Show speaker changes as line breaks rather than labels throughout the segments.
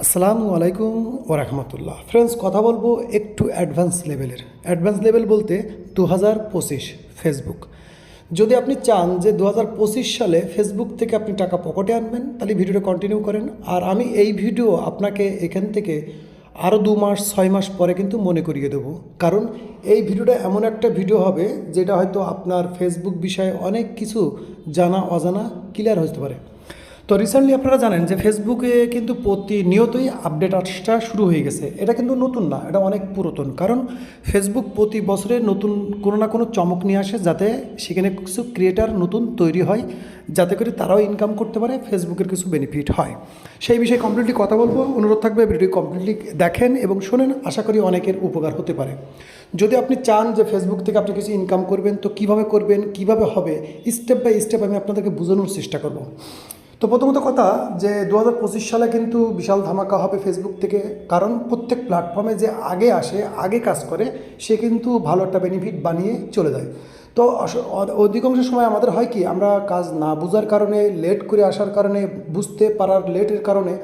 আসসালামু আলাইকুম ওরহমতুল্লাহ। ফ্রেন্ডস, কথা বলবো একটু অ্যাডভান্স লেভেলের। অ্যাডভান্স লেভেল বলতে 2025 ফেসবুক। যদি আপনি চান যে 2025 সালে ফেসবুক থেকে আপনি টাকা পকেটে আনবেন, তাহলে ভিডিওটা কন্টিনিউ করেন। আর আমি এই ভিডিও আপনাকে এখান থেকে আরও 2 মাস 6 মাস পরে কিন্তু মনে করিয়ে দেবো, কারণ এই ভিডিওটা এমন একটা ভিডিও হবে যেটা হয়তো আপনার ফেসবুক বিষয়ে অনেক কিছু জানা অজানা ক্লিয়ার হতে পারে। তো রিসেন্টলি আপনারা জানেন যে ফেসবুকে কিন্তু প্রতিনিয়তই আপডেট আসা শুরু হয়ে গেছে। এটা কিন্তু নতুন না, এটা অনেক পুরাতন। কারণ ফেসবুক প্রতি বছরে নতুন কোনো না কোনো চমক নিয়ে আসে, যাতে সেখানে কিছু ক্রিয়েটার নতুন তৈরি হয়, যাতে করে তারাও ইনকাম করতে পারে, ফেসবুকের কিছু বেনিফিট হয়। সেই বিষয়ে কমপ্লিটলি কথা বলবো। অনুরোধ থাকবে ভিডিওটি কমপ্লিটলি দেখেন এবং শোনেন, আশা করি অনেকের উপকার হতে পারে। যদি আপনি চান যে ফেসবুক থেকে আপনি কিছু ইনকাম করবেন, তো কিভাবে করবেন, কিভাবে হবে, স্টেপ বাই স্টেপ আমি আপনাদেরকে বোঝানোর চেষ্টা করব। তো প্রথমত কথা যে 2025 সালে কিন্তু বিশাল ধামাকা হবে ফেসবুক থেকে, কারণ প্রত্যেক প্ল্যাটফর্মে যে আগে আসে, আগে কাজ করে, সে কিন্তু ভালো একটা বেনিফিট বানিয়ে চলে যায়। তো অধিকাংশ সময় আমাদের হয় কি, আমরা কাজ না বোঝার কারণে, লেট করে আসার কারণে, বুঝতে পারার লেটের কারণে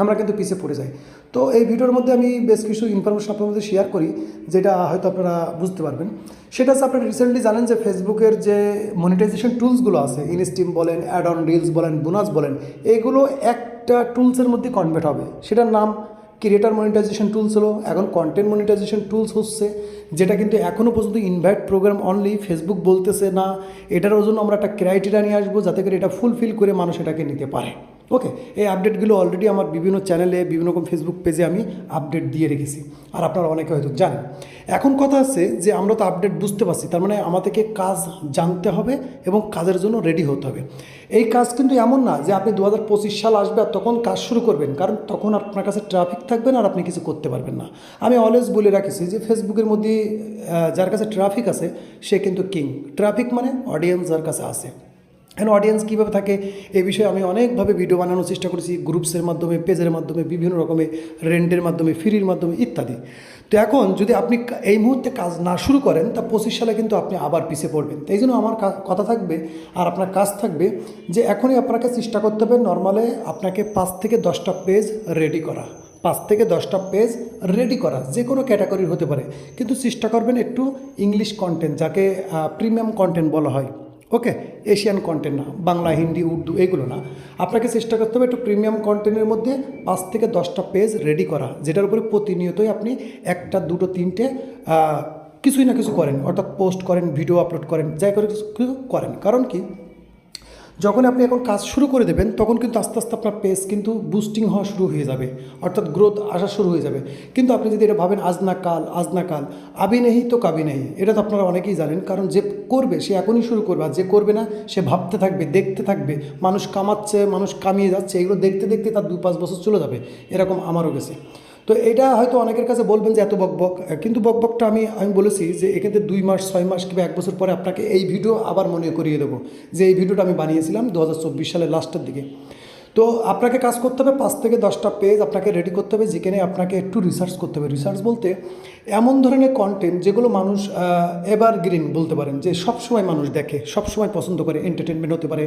আমরা কিন্তু পিছিয়ে পড়ে যাই। তো এই ভিডিওর মধ্যে আমি বেশ কিছু ইনফরমেশন আপনার মধ্যে শেয়ার করি, যেটা হয়তো আপনারা বুঝতে পারবেন। সেটা হচ্ছে, আপনারা রিসেন্টলি জানেন যে ফেসবুকের যে মনিটাইজেশন টুলসগুলো আছে, ইনস্টিম বলেন, অ্যাড অন রিলস বলেন, বোনাস বলেন, এগুলো একটা টুলসের মধ্যে কনভার্ট হবে। সেটার নাম ক্রিয়েটার মনিটাইজেশন টুলস হলো, এখন কন্টেন্ট মনিটাইজেশন টুলস হচ্ছে, যেটা কিন্তু এখনও পর্যন্ত ইনভাইট প্রোগ্রাম অনলি। ফেসবুক বলতেছে না, এটার জন্য আমরা একটা ক্রাইটেরিয়া নিয়ে আসবো, যাতে করে এটা ফুলফিল করে মানুষ এটাকে নিতে পারে। ওকে, এই আপডেটগুলো অলরেডি আমার বিভিন্ন চ্যানেলে, বিভিন্ন রকম ফেসবুক পেজে আমি আপডেট দিয়ে রেখেছি, আর আপনারা অনেকে হয়তো জানেন। এখন কথা আছে যে আমরা তো আপডেট বুঝতে পারছি, তার মানে আমাদেরকে কাজ জানতে হবে এবং কাজের জন্য রেডি হতে হবে। এই কাজ কিন্তু এমন না যে আপনি 2025 সাল আসবে আর তখন কাজ শুরু করবেন, কারণ তখন আপনার কাছে ট্রাফিক থাকবে না আর আপনি কিছু করতে পারবেন না। আমি অলওয়েজ বলে রাখিছি যে ফেসবুকের মধ্যে যার কাছে ট্রাফিক আছে সে কিন্তু কিং। ট্রাফিক মানে অডিয়েন্স যার কাছে আছে। এখন অডিয়েন্স কীভাবে থাকে এই বিষয়ে আমি অনেকভাবে ভিডিও বানানোর চেষ্টা করেছি, গ্রুপসের মাধ্যমে, পেজের মাধ্যমে, বিভিন্ন রকমের রেন্টের মাধ্যমে, ফ্রির মাধ্যমে ইত্যাদি। তো এখন যদি আপনি এই মুহূর্তে কাজ না শুরু করেন, তা 25 সালে কিন্তু আপনি আবার পিছিয়ে পড়বেন। তো এই জন্য আমার কথা থাকবে আর আপনার কাজ থাকবে যে এখনই আপনাকে চেষ্টা করতে হবে নর্মালে আপনাকে 5 থেকে 10টা পেজ রেডি করা। 5 থেকে 10টা পেজ রেডি করা, যে কোনো ক্যাটাগরির হতে পারে, কিন্তু চেষ্টা করবেন একটু ইংলিশ কন্টেন্ট, যাকে প্রিমিয়াম কন্টেন্ট বলা হয়। ওকে, এশিয়ান কন্টেন্ট না, বাংলা, হিন্দি, উর্দু এগুলো না। আপনাকে চেষ্টা করতে হবে একটু প্রিমিয়াম কন্টেন্টের মধ্যে 5 থেকে 10টা পেজ রেডি করা, যেটার উপরে প্রতিনিয়তই আপনি 1টা 2টো 3টে কিছুই না কিছু করেন, অর্থাৎ পোস্ট করেন, ভিডিও আপলোড করেন, যাই করে কিছু করেন। কারণ কি, যখন আপনি এখন কাজ শুরু করে দেবেন, তখন কিন্তু আস্তে আস্তে আপনার পেজ কিন্তু বুস্টিং হওয়া শুরু হয়ে যাবে, অর্থাৎ গ্রোথ আসা শুরু হয়ে যাবে। কিন্তু আপনি যদি এটা ভাবেন আজ না কাল, আজ না কাল, আবি নেই তো কাবি নেই, এটা তো আপনারা অনেকেই জানেন। কারণ যে করবে সে এখনই শুরু করবে, আর যে করবে না সে ভাবতে থাকবে, দেখতে থাকবে, মানুষ কামাচ্ছে, মানুষ কামিয়ে যাচ্ছে, এগুলো দেখতে দেখতে তার 2-5 বছর চলে যাবে। এরকম আমারও গেছে। তো এটা হয়তো অনেকের কাছে বলবেন যে এত বকবক, কিন্তু বকবকটা আমি বলেছি যে এক্ষেত্রে 2 মাস 6 মাস কিংবা 1 বছর পরে আপনাকে এই ভিডিও আবার মনে করিয়ে দেবো যে এই ভিডিওটা আমি বানিয়েছিলাম 2024 সালের লাস্টের দিকে। তো আপনাকে কাজ করতে হবে, 5 থেকে 10টা পেজ আপনাকে রেডি করতে হবে, যেখানে আপনাকে একটু রিসার্চ করতে হবে। রিসার্চ বলতে এমন ধরনের কন্টেন্ট যেগুলো মানুষ এভারগ্রিন বলতে পারেন, যে সবসময় মানুষ দেখে, সবসময় পছন্দ করে, এন্টারটেনমেন্ট হতে পারে,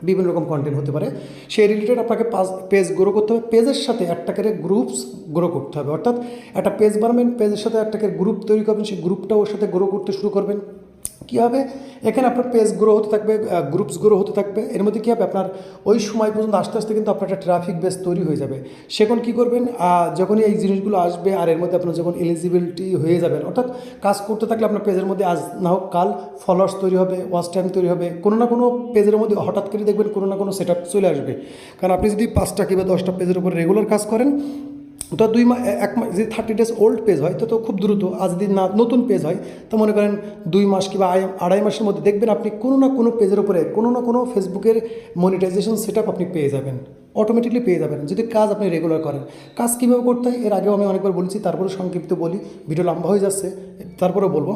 বিভিন্ন রকম কন্টেন্ট হতে পারে, সেই রিলেটেড আপনাকে পেজ গ্রো করতে হবে। পেজের সাথে একটা করে গ্রুপস গ্রো করতে হবে, অর্থাৎ একটা পেজ বানাবেন, পেজের সাথে একটা করে গ্রুপ তৈরি করবেন, সেই গ্রুপটা ওর সাথে গ্রো করতে শুরু করবেন। কী হবে, এখানে আপনার পেজ গ্রো হতে থাকবে, গ্রুপস গ্রো হতে থাকবে। এর মধ্যে কী হবে, আপনার ওই সময় পর্যন্ত আস্তে আস্তে কিন্তু আপনার একটা ট্রাফিক বেস তৈরি হয়ে যাবে। সেখন কী করবেন, যখনই এই জিনিসগুলো আসবে আর এর মধ্যে আপনার যখন এলিজিবিলিটি হয়ে যাবেন, অর্থাৎ কাজ করতে থাকলে আপনার পেজের মধ্যে আজ না হোক কাল ফলোয়ার্স তৈরি হবে, ওয়াচ টাইম তৈরি হবে, কোনো না কোনো পেজের মধ্যে হঠাৎ করে দেখবেন কোনো না কোনো সেট আপ চলে আসবে। কারণ আপনি যদি 5টা কিংবা 10টা পেজের উপর রেগুলার কাজ করেন, তো 2 মাস 1 মাস যদি 30 ডেজ ওল্ড পেজ হয় তো খুব দ্রুত, আর যদি না নতুন পেজ হয় তো মনে করেন 2 মাস কিংবা 2.5 মাসের মধ্যে দেখবেন আপনি কোনো না কোনো পেজের উপরে কোনো না কোনো ফেসবুকের মনিটাইজেশন সেট আপ আপনি পেয়ে যাবেন, অটোমেটিকলি পেয়ে যাবেন, যদি কাজ আপনি রেগুলার করেন। কাজ কীভাবে করতে হয় এর আগেও আমি অনেকবার বলেছি, তারপরে সংক্ষিপ্ত বলি, ভিডিও লম্বা হয়ে যাচ্ছে, তারপরেও বলবো।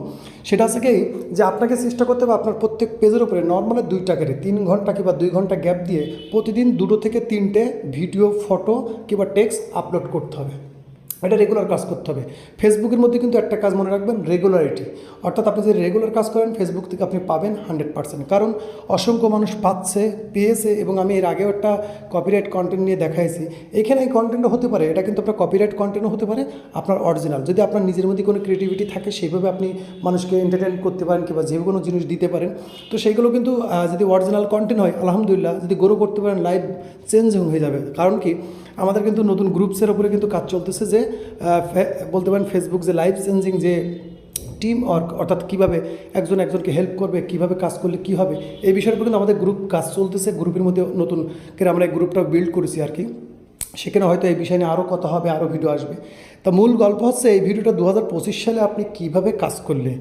সেটা হচ্ছে কি, যে আপনাকে চেষ্টা করতে হবে আপনার প্রত্যেক পেজের উপরে নর্মালি 2টা করে 3 ঘন্টা কিংবা 2 ঘন্টা গ্যাপ দিয়ে প্রতিদিন 2টো থেকে 3টে ভিডিও, ফটো কিংবা টেক্সট আপলোড করতে হবে। এটা রেগুলার কাজ করতে হবে। ফেসবুকের মধ্যে কিন্তু একটা কাজ মনে রাখবেন, রেগুলারিটি। অর্থাৎ আপনি যদি রেগুলার কাজ করেন ফেসবুক থেকে আপনি পাবেন 100%, কারণ অসংখ্য মানুষ পেয়েছে। এবং আমি এর আগেও একটা কপিরাইট কন্টেন্ট নিয়ে দেখাইছি। এখানে এই কন্টেন্টও হতে পারে, এটা কিন্তু আপনার কপিরাইট কন্টেন্টও হতে পারে, আপনার অরিজিনাল। যদি আপনার নিজের মধ্যে কোনো ক্রিয়েটিভিটি থাকে সেইভাবে আপনি মানুষকে এন্টারটেইন করতে পারেন কিংবা যে কোনো জিনিস দিতে পারেন, তো সেইগুলো কিন্তু যদি অরিজিনাল কন্টেন্ট হয় আলহামদুলিল্লাহ, যদি গ্রো করতে পারেন লাইফ চেঞ্জিং হয়ে যাবে। কারণ কি, আমাদের কিন্তু নতুন গ্রুপসের উপরে কিন্তু কাজ চলতেছে, যে বলতে পারেন ফেসবুক যে লাইফ চেঞ্জিং যে টিম ওয়ার্ক, অর্থাৎ কীভাবে একজন একজনকে হেল্প করবে, কীভাবে কাজ করলে কী হবে, এই বিষয়ের উপর কিন্তু আমাদের গ্রুপ কাজ চলতেছে। গ্রুপের মধ্যে নতুন করে আমরা এই গ্রুপটা বিল্ড করেছি আর কি। সেখানে হয়তো এই বিষয় নিয়ে আরও কথা হবে, আরও ভিডিও আসবে। তা মূল গল্প হচ্ছে এই ভিডিওটা 2025 সালে আপনি কিভাবে কাজ করলে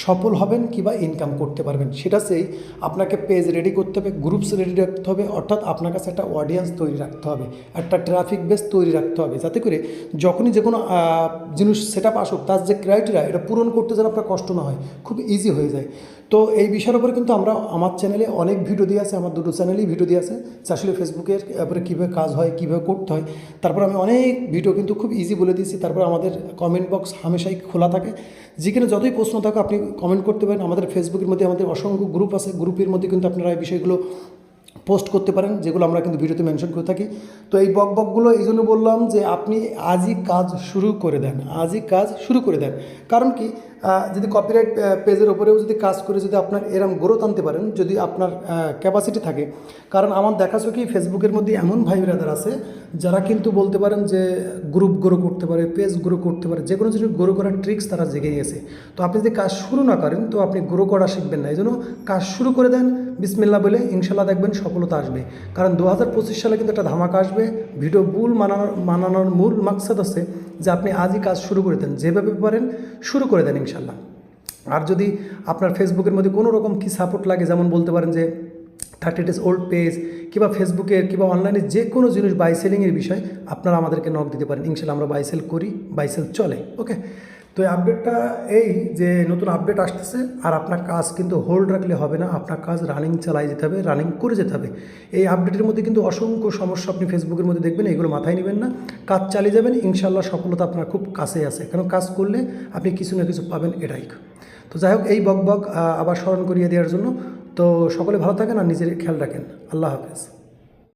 সফল হবেন কিংবা ইনকাম করতে পারবেন, সেটা সেই আপনাকে পেজ রেডি করতে হবে, গ্রুপস রেডি রাখতে হবে, অর্থাৎ আপনার কাছে একটা অডিয়েন্স তৈরি রাখতে হবে, একটা ট্রাফিক বেস তৈরি রাখতে হবে, যাতে করে যখনই যে কোনো জিনিস সেট আপ আসুক তার যে ক্রাইটেরিয়া এটা পূরণ করতে যেন আপনার কষ্ট না হয়, খুব ইজি হয়ে যায়। তো এই বিষয়ের উপরে কিন্তু আমরা আমার চ্যানেলে অনেক ভিডিও দিয়ে আছে, আমার দুটো চ্যানেলেই ভিডিও দিয়ে আছে যে আসলে ফেসবুকের উপরে কীভাবে কাজ হয়, কীভাবে করতে হয়। তারপর আমি অনেক ভিডিও কিন্তু খুব ইজি বলে দিয়েছি। তারপর আমাদের কমেন্ট বক্স হামেশাই খোলা থাকে, যেখানে যতই প্রশ্ন থাকে আপনি কমেন্ট করতে পারেন। আমাদের ফেসবুকের মধ্যে আমাদের অসংখ্য গ্রুপ আছে, গ্রুপের মধ্যে কিন্তু আপনারা এই বিষয়গুলো পোস্ট করতে পারেন, যেগুলো আমরা কিন্তু ভিডিওতে মেনশন করে থাকি। তো এই বকগুলো এই জন্য বললাম যে আপনি আজই কাজ শুরু করে দেন, আজই কাজ শুরু করে দেন। কারণ কি, যদি কপিরাইট পেজের ওপরেও যদি কাজ করে যদি আপনার এরম গ্রোথ আনতে পারেন, যদি আপনার ক্যাপাসিটি থাকে। কারণ আমার দেখা কি ফেসবুকের মধ্যে এমন ভাই ব্রাদার আছে যারা কিন্তু বলতে পারেন যে গ্রুপ গ্রো করতে পারে, পেজ গ্রো করতে পারে, যে কোনো জিনিস গ্রো করার ট্রিক্স তারা জেগে গেছে। তো আপনি যদি কাজ শুরু না করেন তো আপনি গ্রো করা শিখবেন না। এই জন্য কাজ শুরু করে দেন বিসমিল্লাহ বলে, ইনশাল্লাহ দেখবেন সফলতা আসবে। কারণ 2025 সালে কিন্তু একটা ধামাকা আসবে। ভিডিও ভুল মানানোর মূল মাকসাদ আছে যে আপনি আজই কাজ শুরু করে দেন, যেভাবে পারেন শুরু করে দেন ইনশাল্লাহ। আর যদি আপনার ফেসবুকের মধ্যে কোনো রকম কি সাপোর্ট লাগে, যেমন বলতে পারেন যে 30 days ওল্ড পেজ কিংবা ফেসবুকের কিংবা অনলাইনে যে কোনো জিনিস বাই সেলিংয়ের বিষয়, আপনারা আমাদেরকে নক দিতে পারেন। ইনশাল্লাহ আমরা বাই সেল করি, বাই সেল চলে। ওকে, তো এই আপডেটটা এই যে নতুন আপডেট আসতেছে, আর আপনার কাজ কিন্তু হোল্ড রাখলে হবে না, আপনার কাজ রানিং চালাই যেতে হবে, রানিং করে যেতে হবে। এই আপডেটের মধ্যে কিন্তু অসংখ্য সমস্যা আপনি ফেসবুকের মধ্যে দেখবেন, এগুলো মাথায় নেবেন না, কাজ চালিয়ে যাবেন, ইনশাল্লাহ সফলতা আপনার খুব কাছেই আছে। কারণ কাজ করলে আপনি কিছু না কিছু পাবেন, এটাই। তো যাই হোক, এই বক আবার স্মরণ করিয়ে দেওয়ার জন্য। তো সকলে ভালো থাকেন আর নিজের খেয়াল রাখেন। আল্লাহ হাফেজ।